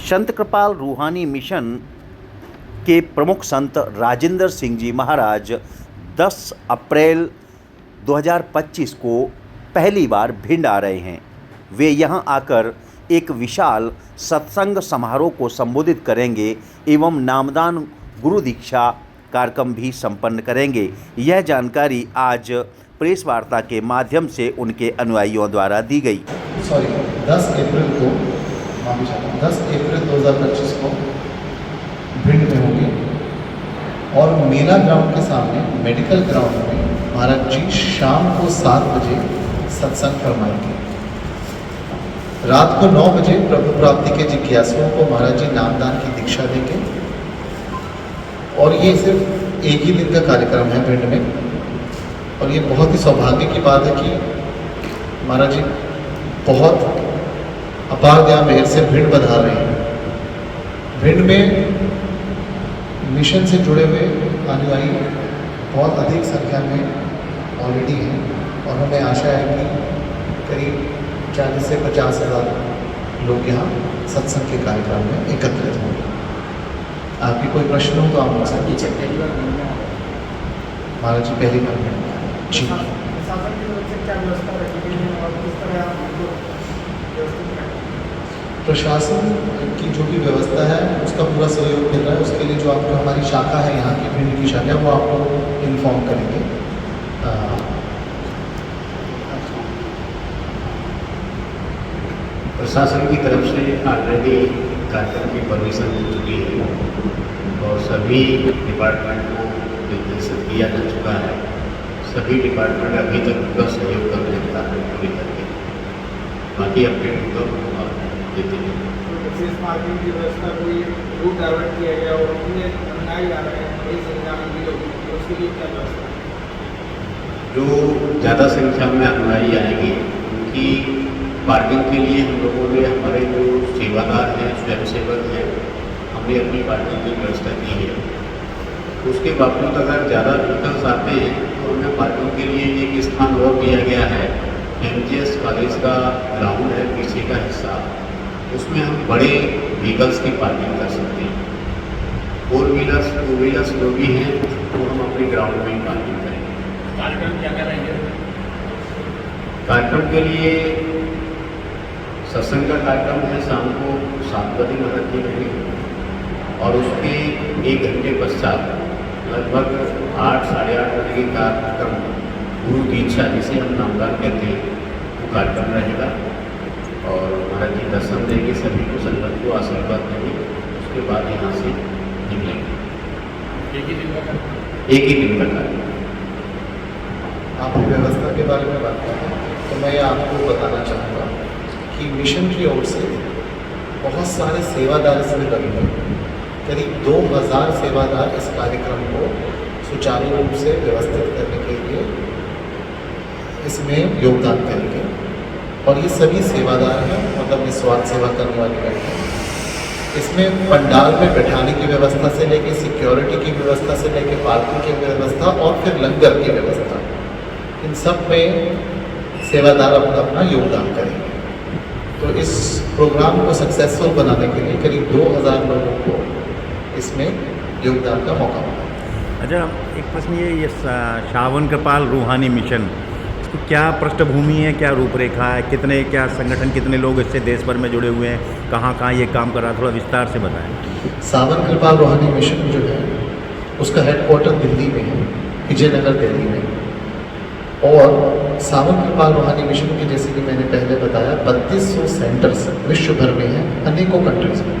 संत कृपाल रूहानी मिशन के प्रमुख संत राजेंद्र सिंह जी महाराज 10 अप्रैल 2025 को पहली बार भिंड आ रहे हैं। वे यहां आकर एक विशाल सत्संग समारोह को संबोधित करेंगे एवं नामदान गुरु दीक्षा कार्यक्रम भी संपन्न करेंगे। यह जानकारी आज प्रेस वार्ता के माध्यम से उनके अनुयायियों द्वारा दी गई। 10 अप्रैल 2025 को भिंड में होंगे और मेला ग्राउंड के सामने मेडिकल ग्राउंड में महाराज जी शाम को 7 बजे सत्संग फरमाएंगे। रात को 9 बजे प्रभु प्राप्ति के जिज्ञासुओं को महाराज जी नामदान की दीक्षा देंगे और ये सिर्फ एक ही दिन का कार्यक्रम है भिंड में। और ये बहुत ही सौभाग्य की बात है कि महाराज जी बहुत अपार दया मेहर से भिंड बधार रहे हैं। भिंड में मिशन से जुड़े हुए अनुयायी बहुत अधिक संख्या में ऑलरेडी हैं और हमें आशा है कि करीब 40 से 50,000 लोग यहाँ सत्संग के कार्यक्रम में एकत्रित होंगे। आपकी कोई प्रश्न हो तो आप मुझसे पूछें। महाराज जी पहली बार जी प्रशासन की जो भी व्यवस्था है उसका पूरा सहयोग मिल रहा है। उसके लिए जो आपको हमारी शाखा है यहाँ की भिंड की शाखा वो आपको इन्फॉर्म करेंगे। प्रशासन की तरफ से ऑलरेडी कार्यक्रम की परमिशन हो चुकी है और सभी डिपार्टमेंट को निर्देशित किया जा चुका है। सभी डिपार्टमेंट अभी तक पूरा सहयोग कर रहे हैं पूरी करके, बाकी अपडेट तो देते हैं। पार्किंग की व्यवस्था कोई रूट डाइवर्ट किया गया और उन्हें बनाए जा रहे हैं बड़ी संख्या में भी लोग, उसके लिए क्या व्यवस्था? जो ज़्यादा संख्या में अनुयायी आएंगे उनकी पार्किंग के लिए हम लोगों ने हमारे जो सेवादार हैं स्वयंसेवक हैं हमने अपनी पार्किंग की व्यवस्था की है। उसके बावजूद अगर ज़्यादा व्हीकल्स आते हैं तो उन्हें पार्किंग के लिए एक स्थान और दिया गया है। MGS कॉलेज का ग्राउंड है पीछे का हिस्सा, उसमें हम बड़े व्हीकल्स की पार्किंग कर सकते हैं। 4 व्हीलर्स 2 व्हीलर्स जो भी हैं वो हम अपने ग्राउंड में ही पार्किंग करेंगे। कार्यक्रम क्या करेंगे? कार्यक्रम के लिए सत्संग का कार्यक्रम है शाम को 7 बजे महाराज जी रहेंगे और उसके 1 घंटे पश्चात लगभग 8 साढ़े 8 बजे के कार्यक्रम गुरु दीक्षा जिसे हम नामदान कहते हैं वो कार्यक्रम रहेगा और महाराज जी दर्शन देंगे, सभी को संगत को आशीर्वाद देंगे। उसके बाद यहाँ से निकलेंगे। एक ही दिन का कार्यक्रम। आप व्यवस्था के बारे में बात करते हैं तो मैं आपको बताना चाहूँगा कि मिशन की ओर से बहुत सारे सेवादार इसमें लगे हैं। करीब 2000 सेवादार इस कार्यक्रम को सुचारू रूप से व्यवस्थित करने के लिए इसमें योगदान करेंगे और ये सभी सेवादार हैं, मतलब निस्वार्थ सेवा करने वाले लोग हैं। इसमें पंडाल में बैठाने की व्यवस्था से लेके सिक्योरिटी की व्यवस्था से लेके पार्किंग की व्यवस्था और फिर लंगर की व्यवस्था, इन सब में सेवादार अपना अपना योगदान करेंगे। तो इस प्रोग्राम को सक्सेसफुल बनाने के लिए करीब 2000 लोगों को इसमें योगदान का मौका मिला। अच्छा, एक प्रश्न ये श्रावण कृपाल रूहानी मिशन, इसको क्या पृष्ठभूमि है, क्या रूपरेखा है, कितने क्या संगठन, कितने लोग इससे देश भर में जुड़े हुए हैं, कहाँ कहाँ ये काम कर रहा है, थोड़ा विस्तार से बताएं। श्रावण कृपाल रूहानी मिशन जो है उसका हेडक्वार्टर दिल्ली में है, विजयनगर दिल्ली में। और श्रावण कृपाल रूहानी मिशन के जैसे कि मैंने पहले बताया 3200 सेंटर्स विश्व भर में हैं, अनेकों कंट्रीज में।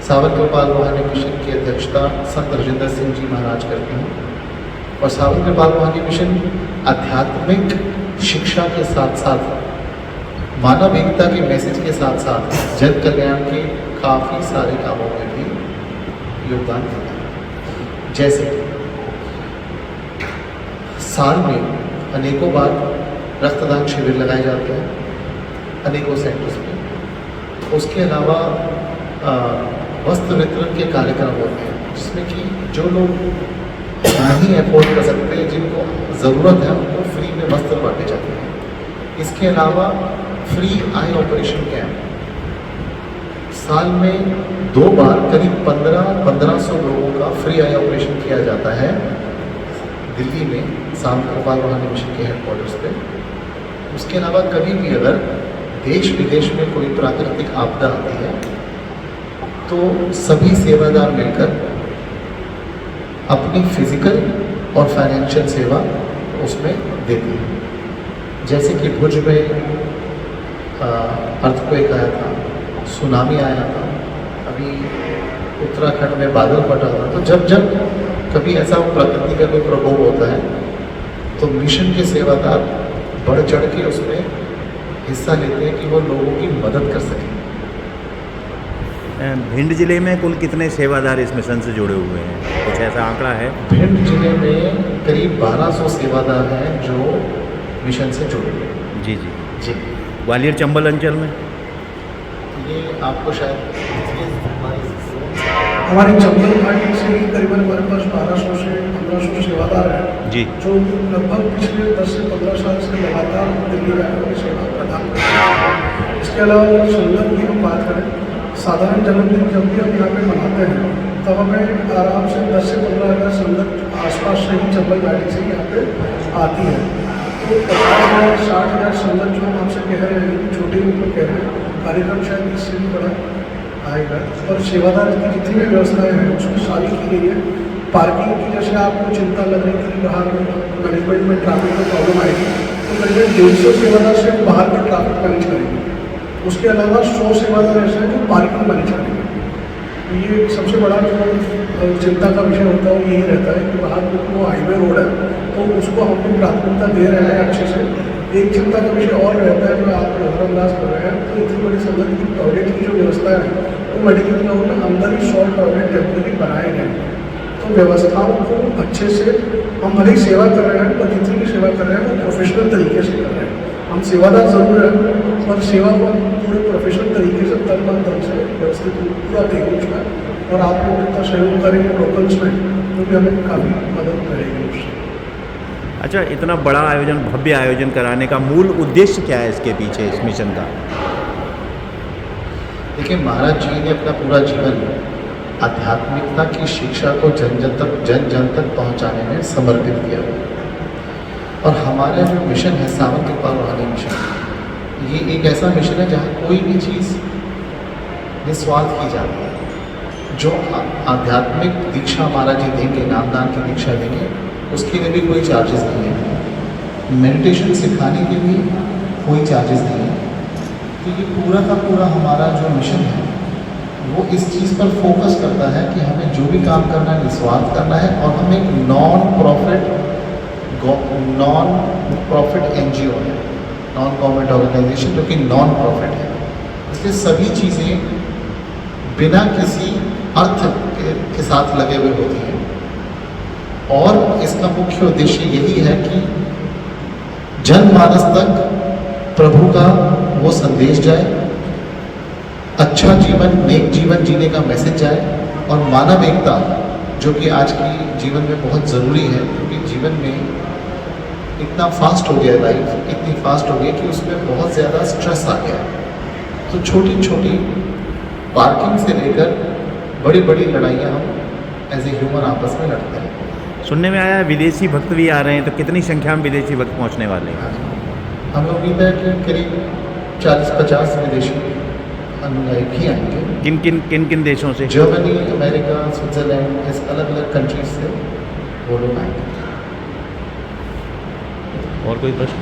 श्रावण कृपाल रूहानी मिशन की अध्यक्षता संत राजेंद्र सिंह जी महाराज करते हैं और श्रावण कृपाल रूहानी मिशन आध्यात्मिक शिक्षा के साथ साथ मानव एकता के मैसेज के साथ साथ जन कल्याण के काफ़ी सारे कामों में भी योगदान देता है। जैसे साल में अनेकों बार रक्तदान शिविर लगाए जाते हैं अनेकों सेंटर्स में। उसके अलावा वस्त्र वितरण के कार्यक्रम होते हैं जिसमें कि जो लोग नहीं अफोर्ड कर सकते, जिनको ज़रूरत है, उनको फ्री में वस्त्र बांटे जाते हैं। इसके अलावा फ्री आई ऑपरेशन कैंप साल में 2 बार करीब 1500 लोगों का फ्री आई ऑपरेशन किया जाता है दिल्ली में सांत कृपाल रूहानी मिशन के हेडक्वार्टर्स पे। उसके अलावा कभी भी अगर देश विदेश में कोई प्राकृतिक आपदा आती है तो सभी सेवादार मिलकर अपनी फिजिकल और फाइनेंशियल सेवा उसमें देते हैं। जैसे कि भुज में अर्थक्वेक आया था, सुनामी आया था, अभी उत्तराखंड में बादल फटा था। तो जब जब कभी ऐसा प्रकृति का कोई प्रकोप होता है तो मिशन के सेवादार बढ़ चढ़ के उसमें हिस्सा लेते हैं कि वो लोगों की मदद कर सकें। भिंड जिले में कुल कितने सेवादार इस मिशन से जुड़े हुए हैं, कुछ ऐसा आंकड़ा है? भिंड जिले में करीब 1200 सेवादार हैं जो मिशन से जुड़े हुए हैं। जी जी। जी, ग्वालियर चंबल अंचल में ये आपको शायद हमारी चंबल घाटी से ही करीबन हमारे पास 1200 से 1500 सेवादार हैं जी। जो लगभग पिछले 10 से 15 साल से लगातार दिल्ली राज्य की सेवा प्रदान करते हैं। इसके अलावा अगर संगत की हम बात करें, साधारण जन्मदिन जब भी हम यहाँ पे मनाते हैं तब हमें आराम से 10 से 15 हज़ार संगत आसपास से ही चंबल घाटी से यहाँ पे आती है। तो 50,000 60,000 संगत जो हम आपसे कह रहे हैं, छोटे रूप में कह रहे हैं, कार्यक्रम शायद इससे भी बड़ा आएगा। और सेवादार की जितनी भी व्यवस्थाएँ हैं उसकी सारी की गई है। पार्किंग की जैसे आपको चिंता लग रही थी बाहर मैनेजमेंट में ट्रैफिक में प्रॉब्लम आएगी, तो करीबन 150 सेवादार सिर्फ बाहर का ट्रैफिक मैनेज करेंगे। उसके अलावा 100 सेवादार ऐसे हैं जो पार्किंग मैनेज करेंगे। ये सबसे बड़ा जो चिंता का विषय होता है वो यही रहता है कि बाहर वो हाईवे रोड है तो उसको हम लोग प्राथमिकता दे रहे हैं अच्छे से। एक चिंता का विषय और रहता है जो आप नज़रअंदाज कर रहे हैं, तो इतनी बड़ी संगत की टॉयलेट की जो व्यवस्था है वो मेडिकल ग्राउंड में अंदर ही 100 टॉयलेट टेम्परेरी बनाए गए हैं। तो व्यवस्थाओं को अच्छे से हम भले ही सेवा कर रहे हैं, पर जितनी भी सेवा कर रहे हैं वो प्रोफेशनल तरीके से कर रहे हैं। हम सेवादार ज़रूर हैं पर सेवा को हम पूरे प्रोफेशनल तरीके से तन मन धन से व्यवस्थित पूरा देंगे उसमें। और आप लोग इतना सहयोग करेंगे लोकल्स में तो भी हमें काफ़ी मदद करेगी उससे। अच्छा, इतना बड़ा आयोजन, भव्य आयोजन कराने का मूल उद्देश्य क्या है इसके पीछे, इस मिशन का? देखिए, महाराज जी ने अपना पूरा जीवन आध्यात्मिकता की शिक्षा को जन जन तक पहुंचाने में समर्पित किया। और हमारा जो मिशन है सांत कृपाल रूहानी मिशन, ये एक ऐसा मिशन है जहाँ कोई भी चीज़ निस्वार्थ की जाती है। जो आध्यात्मिक दीक्षा महाराज जी देंगे, नामदान की दीक्षा देंगे, उसके लिए भी कोई चार्जेस नहीं है। मेडिटेशन सिखाने के भी कोई चार्जेस नहीं है। तो ये पूरा का पूरा हमारा जो मिशन है वो इस चीज़ पर फोकस करता है कि हमें जो भी काम करना है निस्वार्थ करना है। और हम एक नॉन प्रॉफिट NGO है, नॉन गवर्नमेंट ऑर्गेनाइजेशन जो कि नॉन प्रॉफिट है। इसलिए सभी चीज़ें बिना किसी अर्थ के साथ लगे हुए होती हैं। और इसका मुख्य उद्देश्य यही है कि जनमानस तक प्रभु का वो संदेश जाए, अच्छा जीवन, नेक जीवन जीने का मैसेज जाए, और मानव एकता जो कि आज की जीवन में बहुत ज़रूरी है, क्योंकि जीवन में इतना फास्ट हो गया लाइफ, इतनी फास्ट हो गई कि उसमें बहुत ज़्यादा स्ट्रेस आ गया। तो छोटी छोटी पार्किंग से लेकर बड़ी बड़ी लड़ाइयाँ हम एज ए ह्यूमन आपस में लड़ते हैं। सुनने में आया विदेशी भक्त भी आ रहे हैं, तो कितनी संख्या में विदेशी भक्त पहुंचने वाले हैं? हमें उम्मीद है कि करीब 40-50 विदेशी अनुयायी भी आएंगे। किन किन देशों से? जर्मनी, अमेरिका, स्विट्ज़रलैंड, इस अलग अलग कंट्रीज से वो लोग आएंगे। और कोई प्रश्न?